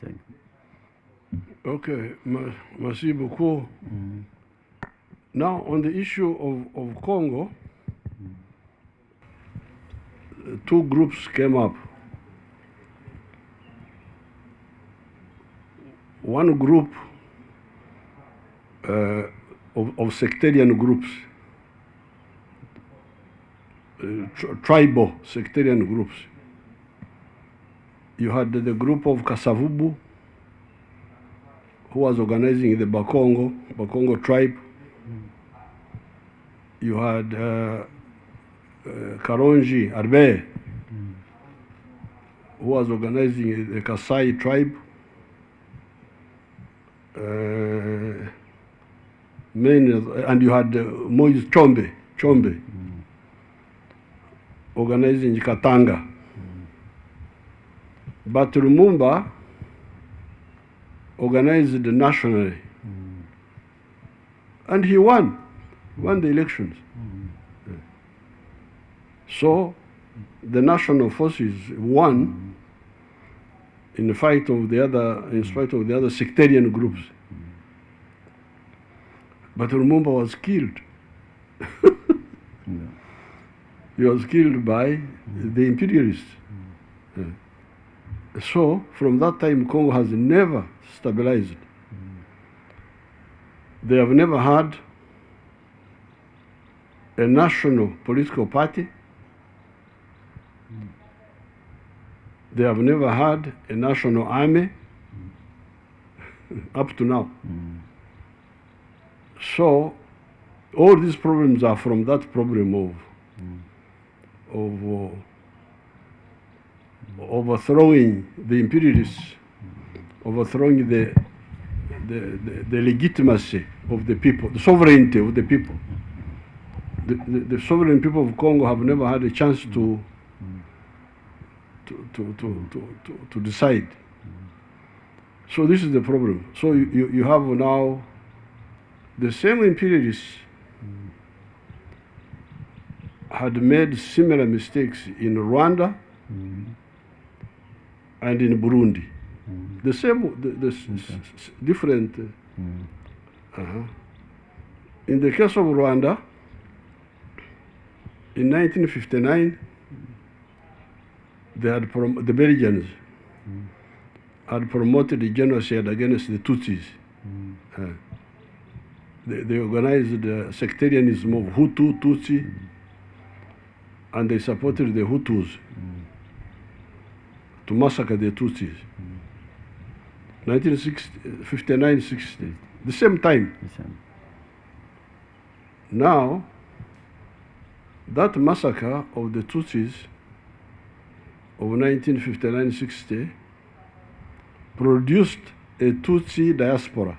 Thank you. Okay, merci beaucoup. Now, on the issue of Congo, two groups came up. One group of sectarian groups, tribal sectarian groups. You had the group of Kasavubu, who was organizing the Bakongo tribe. You had Karonji Arbe, who was organizing the Kasai tribe. And you had Moise Chombe, organizing Katanga. But Lumumba organized nationally. And he won the elections. So the national forces won in spite of the other sectarian groups. But Lumumba was killed. He was killed by the imperialists. So from that time, Congo has never stabilized. They have never had a national political party. They have never had a national army up to now. So all these problems are from that problem of overthrowing the imperialists, overthrowing the legitimacy of the people, the sovereignty of the people. The sovereign people of Congo have never had a chance to decide. So this is the problem. So you have now the same imperialists had made similar mistakes in Rwanda and in Burundi. The same, different. In the case of Rwanda, in 1959, the Belgians had promoted the genocide against the Tutsis. They organized sectarianism of Hutu, Tutsi, and they supported the Hutus to massacre the Tutsis. 1959-60, the same time. Now, that massacre of the Tutsis of 1959-60 produced a Tutsi diaspora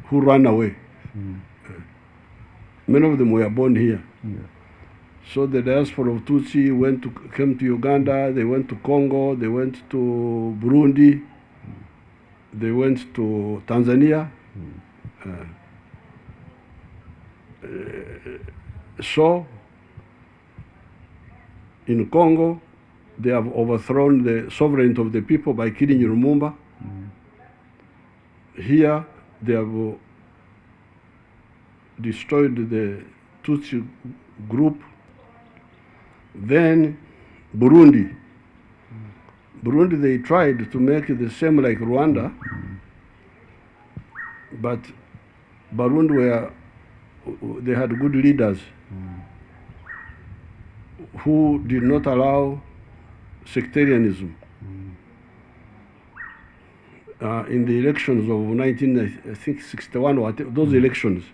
who ran away. Many of them were born here. So the diaspora of Tutsi came to Uganda, they went to Congo, they went to Burundi, they went to Tanzania. So in Congo, they have overthrown the sovereignty of the people by killing Lumumba. Here, they have destroyed the Tutsi group. Then Burundi. Burundi, they tried to make it the same like Rwanda, but Burundi they had good leaders who did not allow sectarianism. In the elections of 1961, or those elections,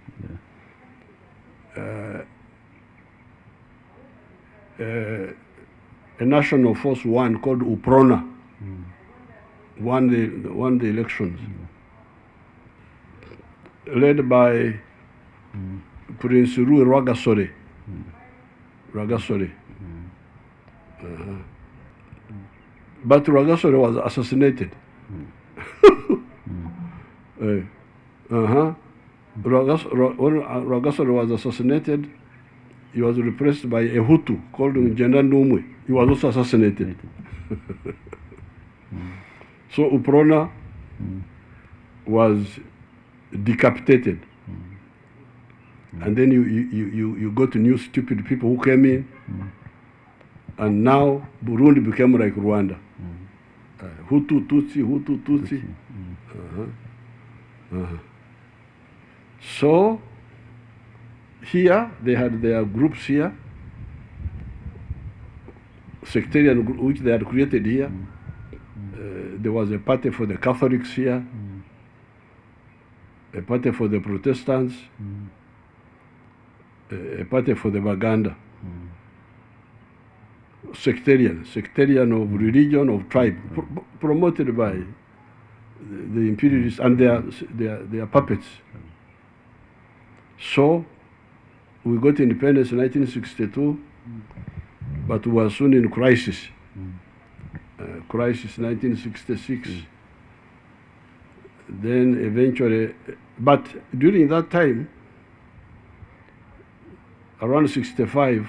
a national force called UPRONA won the elections, led by Prince Rwagasore. But Rwagasore was assassinated. When Rwagasore was assassinated, he was replaced by a Hutu called Njenda Numwe. He was also assassinated. So Uprona was decapitated. And then you got new stupid people who came in, and now Burundi became like Rwanda. Hutu, Tutsi, Hutu, Tutsi. So here they had their groups here, sectarian group, which they had created here. There was a party for the Catholics here, a party for the Protestants, a party for the Baganda. Sectarian of religion, of tribe, promoted by the imperialists and their puppets. So we got independence in 1962, but we were soon in crisis. Crisis 1966. Then eventually, but during that time, around 65,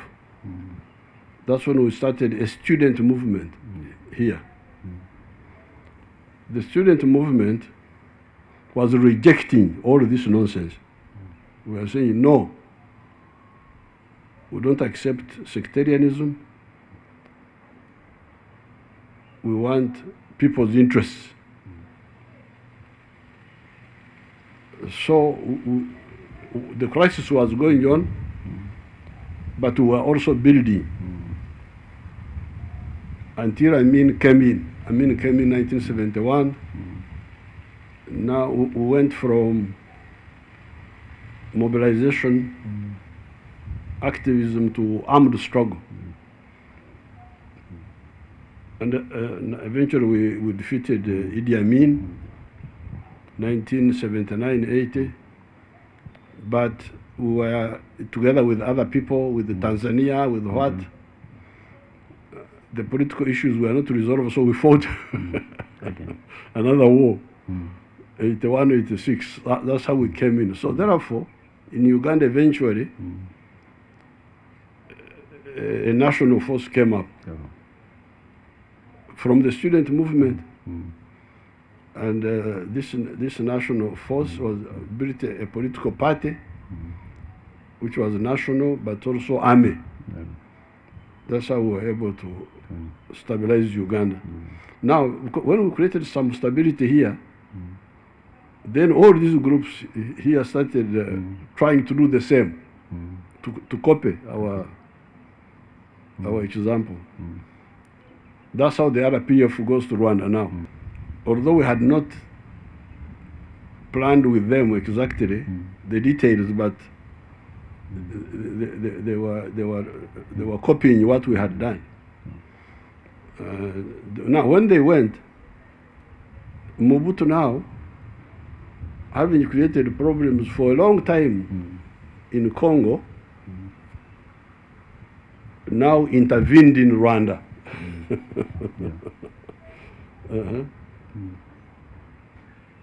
that's when we started a student movement here. The student movement was rejecting all this nonsense. We were saying, no, we don't accept sectarianism. We want people's interests. So the crisis was going on, but we were also building. Until Amin came in. Amin came in 1971. Now we went from mobilization, activism to armed struggle. And eventually we defeated Idi Amin, 1979-80. But we were together with other people, with Tanzania, with what? The political issues were not resolved, so we fought another war, 81, 86. That's how we came in. So therefore, in Uganda eventually, a national force came up from the student movement. And this national force was built a political party, which was national, but also army. That's how we were able to stabilize Uganda. Now, when we created some stability here, then all these groups here started trying to do the same, to copy our example. That's how the RPF goes to Rwanda now. Although we had not planned with them exactly the details, but they were copying what we had done. Now, when they went, Mobutu now, having created problems for a long time in Congo, now intervened in Rwanda.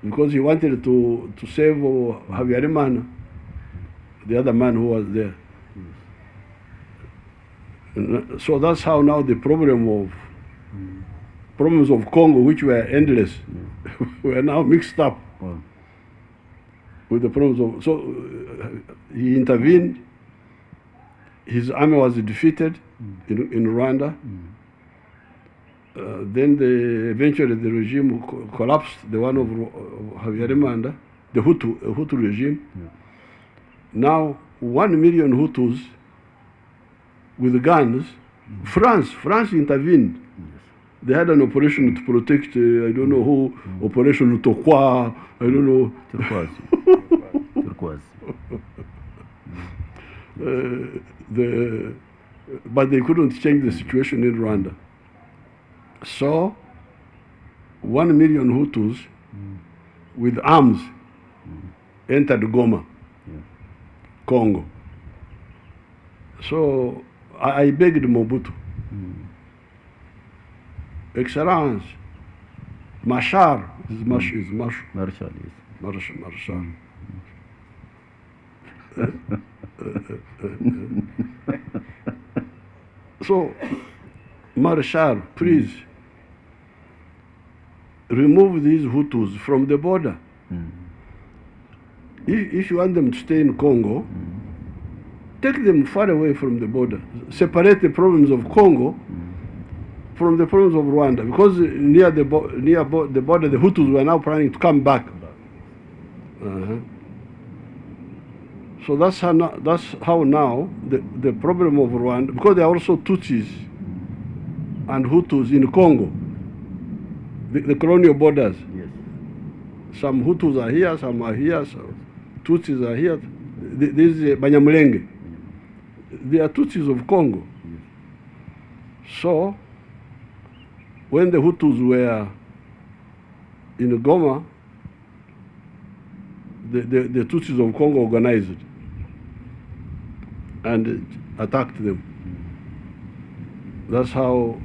Because he wanted to save Habyarimana, the other man who was there. So that's how now the problems of Congo, which were endless, were now mixed up with the problems of. So he intervened. His army was defeated in Rwanda. Then eventually the regime collapsed, the one of Habyarimana, the Hutu regime. Now 1 million Hutus with guns. France intervened. They had an operation to protect, I don't know who, Operation Tokwa, I don't know. Turquoise. But they couldn't change the situation in Rwanda. So 1 million Hutus with arms entered Goma, Congo. So I begged Mobutu, Excellence, Marshal is Marshal. So, Marshal, please, remove these Hutus from the border. If you want them to stay in Congo, take them far away from the border. Separate the problems of Congo from the problems of Rwanda, because near the border, the Hutus were now planning to come back. So that's how now the problem of Rwanda, because there are also Tutsis and Hutus in Congo, the colonial borders. Yes. Some Hutus are here, some are here, some Tutsis are here. This is Banyamulenge. They are Tutsis of Congo. Yes. So, when the Hutus were in Goma, the Tutsis of Congo organized and attacked them. That's how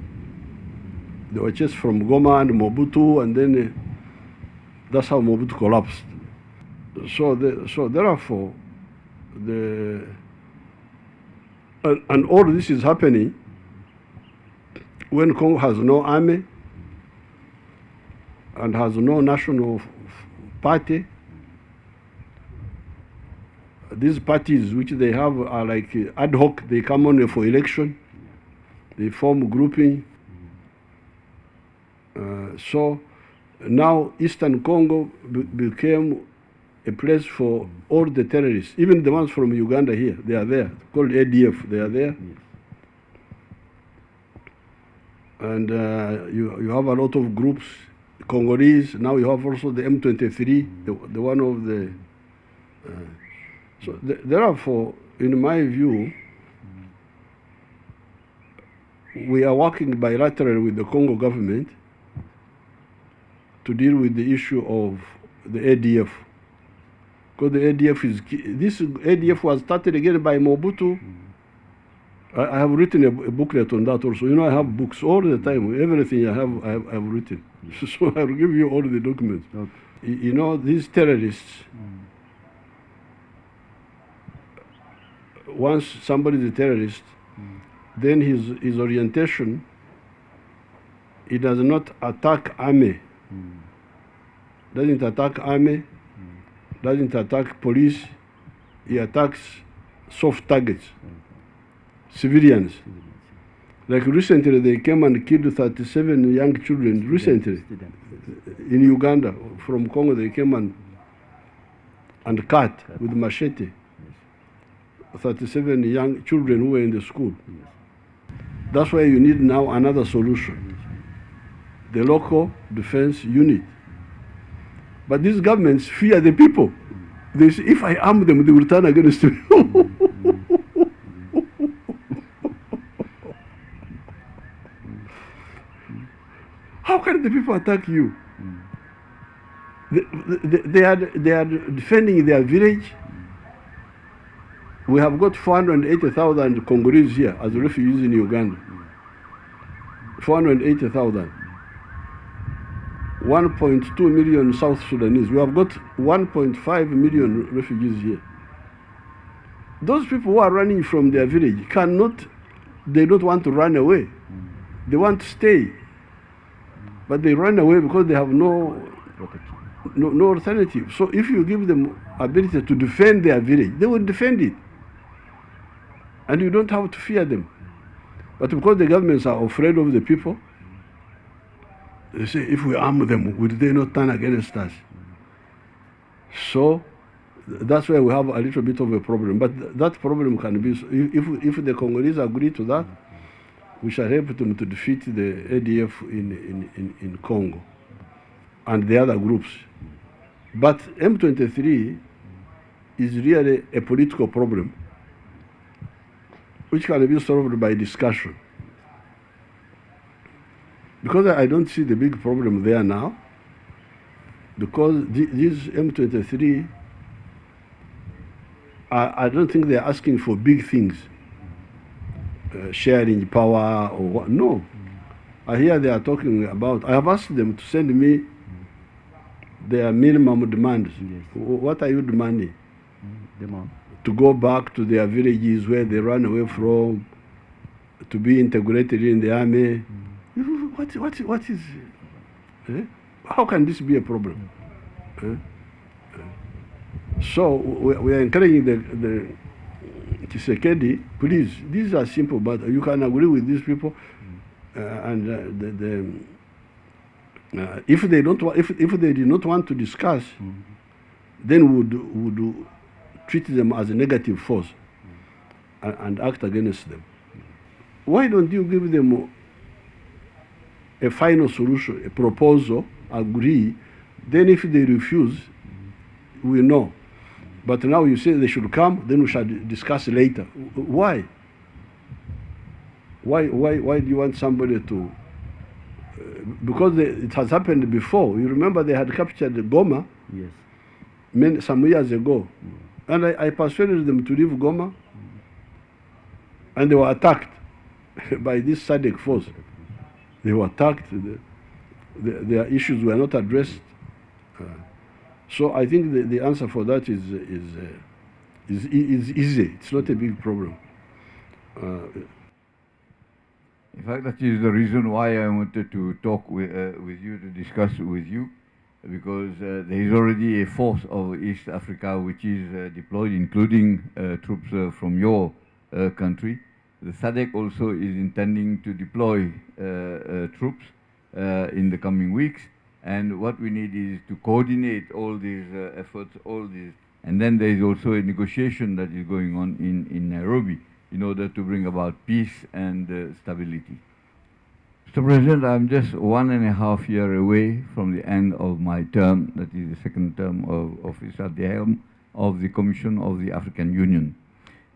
they were chased from Goma and Mobutu, and then that's how Mobutu collapsed. So therefore, and all this is happening when Congo has no army and has no national party. These parties which they have are like ad hoc, they come only for election, they form grouping. So now Eastern Congo became a place for all the terrorists, even the ones from Uganda here, they are there, called ADF, they are there. Yes. And you have a lot of groups, Congolese, now you have also the M23, the one of the... So therefore, in my view, we are working bilaterally with the Congo government to deal with the issue of the ADF. Because the ADF this ADF was started again by Mobutu. I have written a booklet on that also. You know, I have books all the time. Everything I have written. So I will give you all the documents. Okay. You know, these terrorists, once somebody is a terrorist, then his orientation, he does not attack army. Doesn't attack army, doesn't attack police, he attacks soft targets, civilians. Like recently they came and killed 37 young children, recently, in Uganda. From Congo they came and cut with machete 37 young children who were in the school. That's why you need now another solution, the local defense unit. But these governments fear the people. They say, if I arm them, they will turn against me. How can the people attack you? They are defending their village. We have got 480,000 Congolese here as refugees in Uganda. 480,000. 1.2 million South Sudanese. We have got 1.5 million refugees here. Those people who are running from their village they don't want to run away. They want to stay. But they run away because they have no alternative. So if you give them ability to defend their village, they will defend it. And you don't have to fear them. But because the governments are afraid of the people, they say, if we arm them, will they not turn against us? So that's why we have a little bit of a problem. But that problem can be, if the Congolese agree to that, we shall help them to defeat the ADF in Congo and the other groups. But M23 is really a political problem which can be solved by discussion. Because I don't see the big problem there now, because these M23, I don't think they're asking for big things, sharing power or what. No. I hear they are talking about, I have asked them to send me their minimum demands. Yes. What are you demanding? Demand. To go back to their villages where they ran away from, to be integrated in the army. What is? Eh? How can this be a problem? So we are encouraging the Tshisekedi, please, these are simple, but you can agree with these people, and if they don't, if they did not want to discuss, then would treat them as a negative force and act against them. Why don't you give them a final solution, a proposal, agree? Then if they refuse, we know. But now you say they should come, then we shall discuss later. Why? Why do you want somebody to? Because it has happened before. You remember they had captured Goma. Yes. Some years ago, and I persuaded them to leave Goma, and they were attacked by this SADC force. They were attacked. Their issues were not addressed. So I think the answer for that is easy. It's not a big problem. In fact, that is the reason why I wanted to talk with you, to discuss with you, because there is already a force of East Africa which is deployed, including troops from your country. The SADC also is intending to deploy troops in the coming weeks. And what we need is to coordinate all these efforts, and then there is also a negotiation that is going on in Nairobi in order to bring about peace and stability. Mr. President, I'm just 1.5 years away from the end of my term, that is the second term of office at the helm of the Commission of the African Union.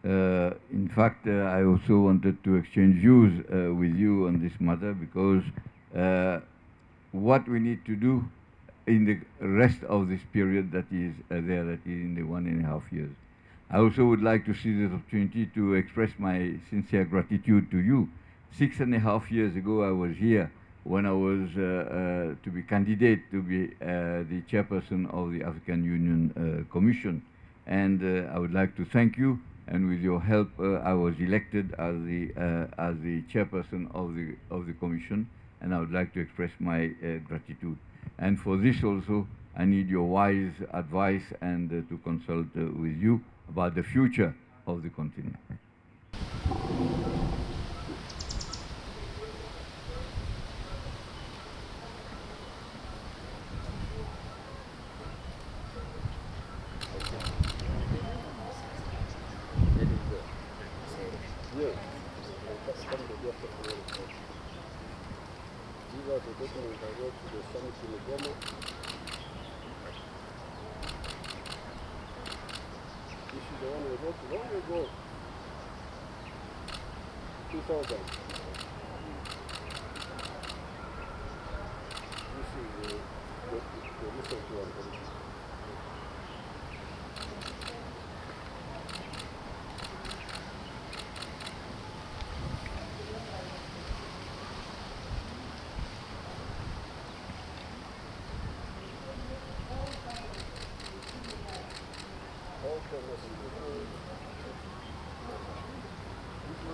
In fact, I also wanted to exchange views with you on this matter, because what we need to do in the rest of this period that is in the 1.5 years. I also would like to see this opportunity to express my sincere gratitude to you. 6.5 years ago, I was here when I was to be candidate to be the chairperson of the African Union Commission. And I would like to thank you, and with your help, I was elected as the chairperson of the Commission. And I would like to express my gratitude. And for this also, I need your wise advice and to consult with you about the future of the continent. These are the documents I wrote to the summit in Goma. This is the one I wrote long ago, 2000. This is the recent one.